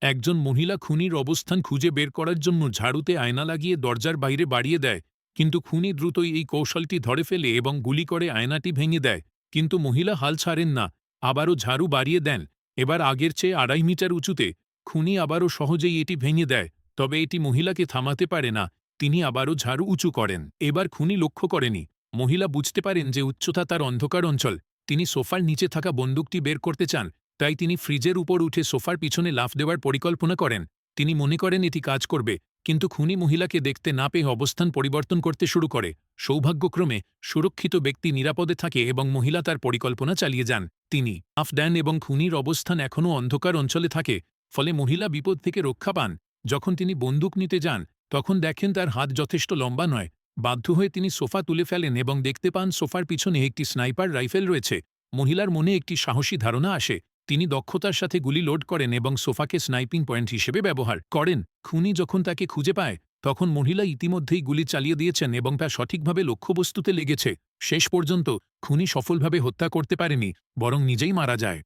একজন মহিলা খুনির অবস্থান খুঁজে বের করার জন্য ঝাড়ুতে আয়না লাগিয়ে দরজার বাইরে বাড়িয়ে দেয়, কিন্তু খুনি দ্রুতই এই কৌশলটি ধরে ফেলে এবং গুলি করে আয়নাটি ভেঙে দেয়। কিন্তু মহিলা হাল ছাড়েন না, আবারও ঝাড়ু বাড়িয়ে দেন, এবার আগের চেয়ে ২.৫ মিটার উঁচুতে। খুনি আবারও সহজেই এটি ভেঙে দেয়, তবে এটি মহিলাকে থামাতে পারে না। তিনি আবারও ঝাড়ু উঁচু করেন। এবার খুনি লক্ষ্য করেনি। মহিলা বুঝতে পারেন যে উচ্চতা তার অন্ধকার অঞ্চল। তিনি সোফার নিচে থাকা বন্দুকটি বের করতে চান, তাই তিনি ফ্রিজের উপর উঠে সোফার পিছনে লাফ দেওয়ার পরিকল্পনা করেন। তিনি মনে করেন এটি কাজ করবে, কিন্তু খুনি মহিলাকে দেখতে না পেয়ে অবস্থান পরিবর্তন করতে শুরু করে। সৌভাগ্যক্রমে সুরক্ষিত ব্যক্তি নিরাপদে থাকে এবং মহিলা তার পরিকল্পনা চালিয়ে যান। তিনি লাফ দেন এবং খুনির অবস্থান এখনও অন্ধকার অঞ্চলে থাকে, ফলে মহিলা বিপদ থেকে রক্ষা পান। যখন তিনি বন্দুক নিতে যান, তখন দেখেন তার হাত যথেষ্ট লম্বা নয়। বাধ্য হয়ে তিনি সোফা তুলে ফেলেন এবং দেখতে পান সোফার পিছনে একটি স্নাইপার রাইফেল রয়েছে। মহিলার মনে একটি সাহসী ধারণা আসে। তিনি দক্ষতার সাথে গুলি লোড করেন এবং সোফাকে স্নাইপিং পয়েন্ট হিসেবে ব্যবহার করেন। খুনি যখন তাকে খুঁজে পায়, তখন মহিলা ইতিমধ্যেই গুলি চালিয়ে দিয়েছেন এবং তা সঠিকভাবে লক্ষ্যবস্তুতে লেগেছে। শেষ পর্যন্ত খুনি সফলভাবে হত্যা করতে পারেনি, বরং নিজেই মারা যায়।